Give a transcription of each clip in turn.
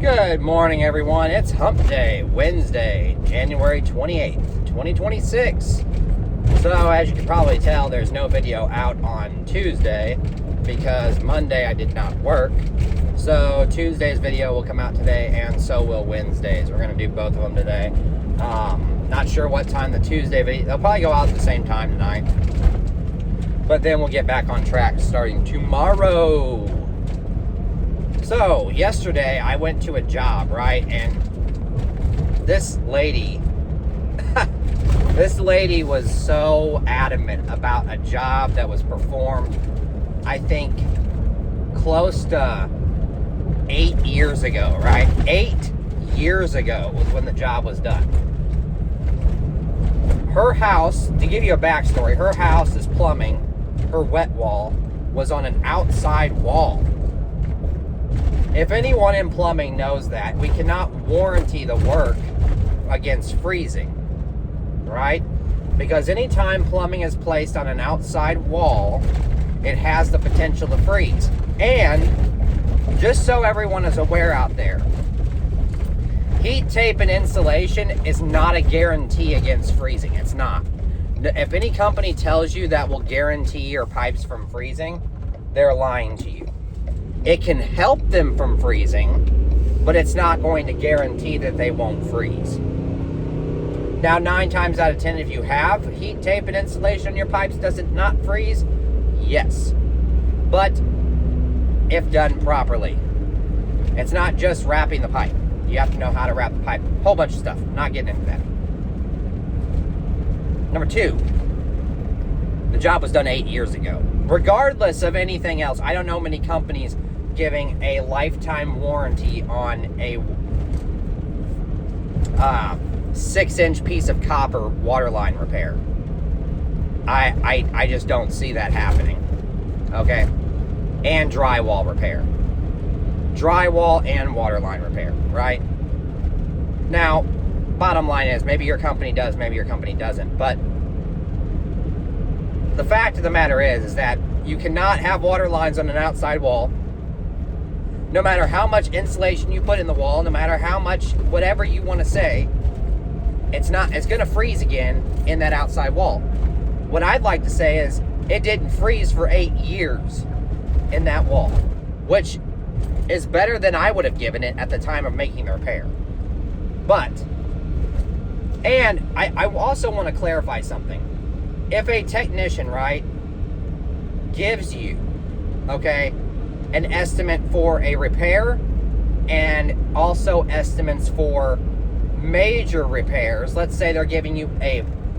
Good morning, everyone. It's Hump Day, Wednesday, January 28th, 2026. So, as you can probably tell, there's no video out on Tuesday because Monday I did not work. So, Tuesday's video will come out today, and so will Wednesday's. We're going to do both of them today. Not sure what time the Tuesday video, they'll probably go out at the same time tonight. But then we'll get back on track starting tomorrow. So, yesterday I went to a job, right? And this lady was so adamant about a job that was performed, I think, close to 8 years ago, right? 8 years ago was when the job was done. Her house, to give you a backstory, her house's plumbing, her wet wall, was on an outside wall. If anyone in plumbing knows that, we cannot warranty the work against freezing, right? Because anytime plumbing is placed on an outside wall, it has the potential to freeze. And just so everyone is aware out there, heat tape and insulation is not a guarantee against freezing. It's not. If any company tells you that will guarantee your pipes from freezing, they're lying to you. It can help them from freezing, but it's not going to guarantee that they won't freeze. Now, 9 times out of 10, if you have heat tape and insulation on your pipes, does it not freeze? Yes. But if done properly. It's not just wrapping the pipe. You have to know how to wrap the pipe. Whole bunch of stuff. Not getting into that. Number 2, the job was done 8 years ago. Regardless of anything else, I don't know many companies giving a lifetime warranty on a 6-inch piece of copper water line repair. I just don't see that happening. Okay? And drywall repair. Drywall and water line repair, right? Now, bottom line is, maybe your company does, maybe your company doesn't, but the fact of the matter is that you cannot have water lines on an outside wall. No matter how much insulation you put in the wall, no matter how much whatever you want to say, it's going to freeze again in that outside wall. What I'd like to say is it didn't freeze for 8 years in that wall, which is better than I would have given it at the time of making the repair. But, and I also want to clarify something. If a technician, right, gives you, okay, an estimate for a repair and also estimates for major repairs, let's say they're giving you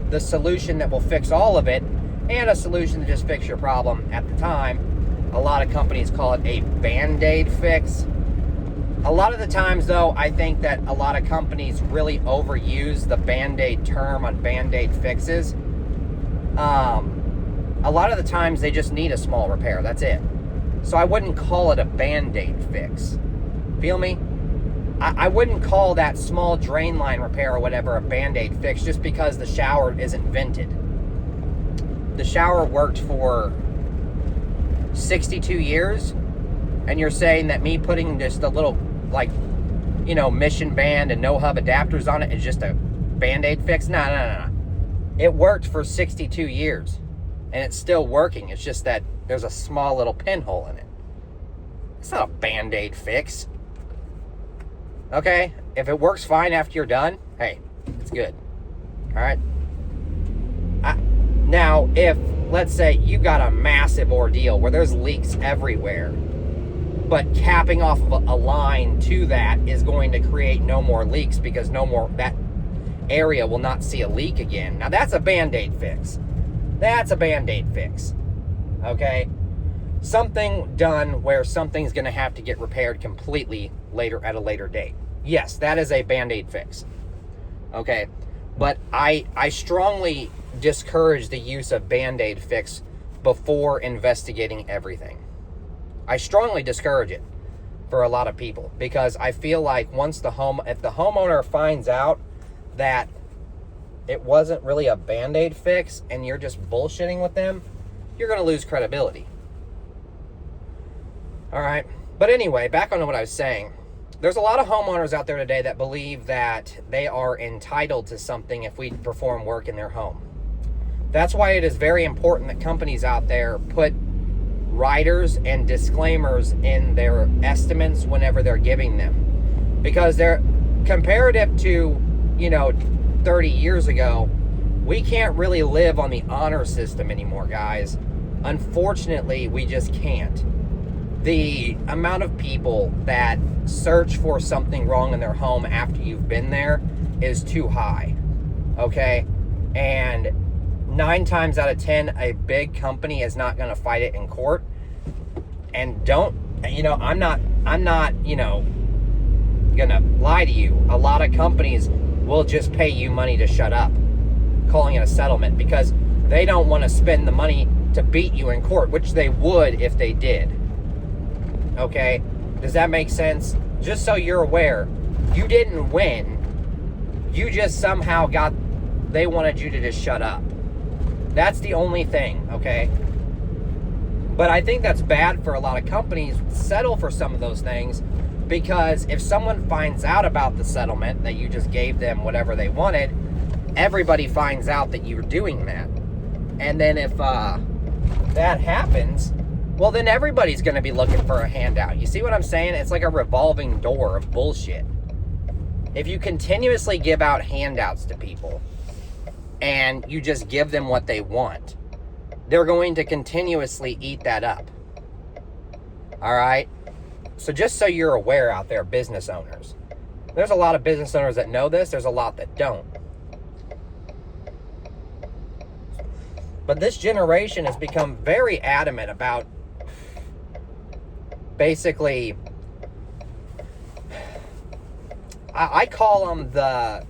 the solution that will fix all of it and a solution to just fix your problem at the time. A lot of companies call it a Band-Aid fix. A lot of the times, though, I think that a lot of companies really overuse the Band-Aid term on Band-Aid fixes. A lot of the times they just need a small repair. That's it. So I wouldn't call it a Band-Aid fix. Feel me? I wouldn't call that small drain line repair or whatever a Band-Aid fix just because the shower isn't vented. The shower worked for 62 years, and you're saying that me putting just a little, mission band and no hub adapters on it is just a Band-Aid fix? No. It worked for 62 years, and it's still working. It's just that there's a small little pinhole in it. It's not a Band-Aid fix. Okay? If it works fine after you're done, hey, it's good. All right? Now, if, let's say, you got a massive ordeal where there's leaks everywhere, but capping off of a line to that is going to create no more leaks because that area will not see a leak again. Now, that's a Band-Aid fix. That's a Band-Aid fix. Okay? Something done where something's going to have to get repaired completely at a later date. Yes, that is a Band-Aid fix. Okay? But I strongly discourage the use of Band-Aid fix before investigating everything. I strongly discourage it for a lot of people because I feel like if the homeowner finds out that it wasn't really a Band-Aid fix and you're just bullshitting with them, you're going to lose credibility. All right. But anyway, back on what I was saying. there's a lot of homeowners out there today that believe that they are entitled to something if we perform work in their home. That's why it is very important that companies out there put riders and disclaimers in their estimates whenever they're giving them. Because they're comparative to, 30 years ago, we can't really live on the honor system anymore, guys. Unfortunately, we just can't. The amount of people that search for something wrong in their home after you've been there is too high, okay? And 9 times out of 10, a big company is not going to fight it in court. And I'm not, going to lie to you. A lot of companies will just pay you money to shut up, calling it a settlement, because they don't want to spend the money to beat you in court, which they would if they did. Okay? Does that make sense? Just so you're aware, you didn't win. You just somehow they wanted you to just shut up. That's the only thing, okay? But I think that's bad for a lot of companies to settle for some of those things, because if someone finds out about the settlement that you just gave them whatever they wanted, everybody finds out that you're doing that. And then if that happens, well, then everybody's going to be looking for a handout. You see what I'm saying? It's like a revolving door of bullshit. If you continuously give out handouts to people and you just give them what they want, they're going to continuously eat that up. All right? So just so you're aware out there, business owners. There's a lot of business owners that know this. There's a lot that don't. But this generation has become very adamant about basically, I call them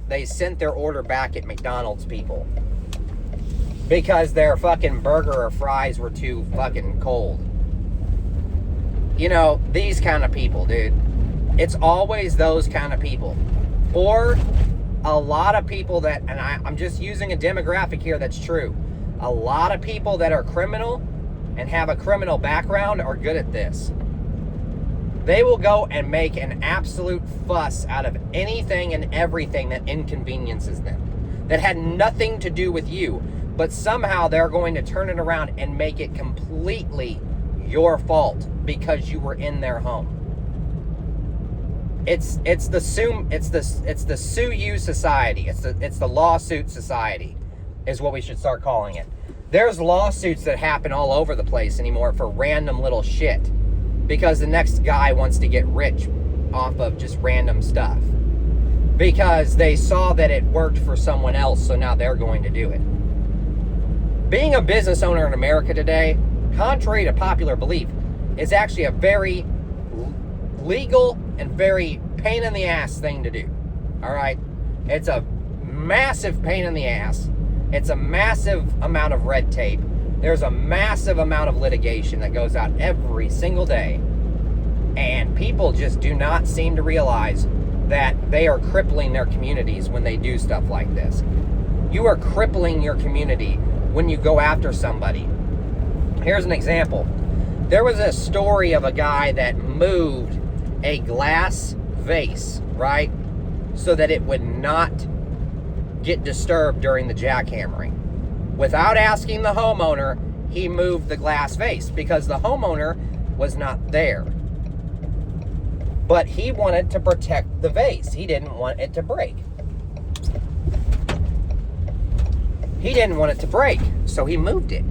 they sent their order back at McDonald's people. Because their fucking burger or fries were too fucking cold. These kind of people, dude. It's always those kind of people. Or a lot of people that, and I'm just using a demographic here that's true. A lot of people that are criminal and have a criminal background are good at this. They will go and make an absolute fuss out of anything and everything that inconveniences them, that had nothing to do with you, but somehow they're going to turn it around and make it completely your fault because you were in their home. It's the sue you society. It's the lawsuit society is what we should start calling it. There's lawsuits that happen all over the place anymore for random little shit, because the next guy wants to get rich off of just random stuff, because they saw that it worked for someone else, so now they're going to do it. Being a business owner in America today, contrary to popular belief, is actually a very legal and very pain in the ass thing to do. All right? It's a massive pain in the ass. It's a massive amount of red tape. There's a massive amount of litigation that goes out every single day. And people just do not seem to realize that they are crippling their communities when they do stuff like this. You are crippling your community when you go after somebody. Here's an example. There was a story of a guy that moved a glass vase, right? So that it would not get disturbed during the jackhammering. Without asking the homeowner, he moved the glass vase because the homeowner was not there. But he wanted to protect the vase. He didn't want it to break. He didn't want it to break, so he moved it.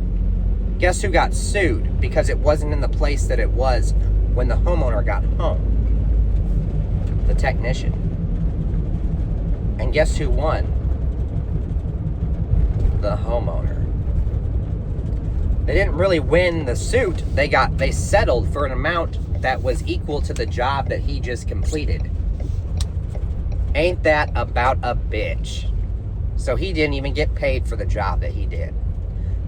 Guess who got sued? Because it wasn't in the place that it was when the homeowner got home. The technician. And guess who won? The homeowner. They didn't really win the suit. They settled for an amount that was equal to the job that he just completed. Ain't that about a bitch? So he didn't even get paid for the job that he did.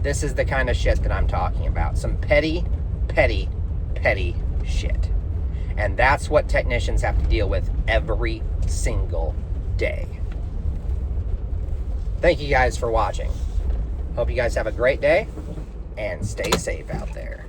This is the kind of shit that I'm talking about. Some petty, petty, petty shit. And that's what technicians have to deal with every single day. Thank you guys for watching. Hope you guys have a great day and stay safe out there.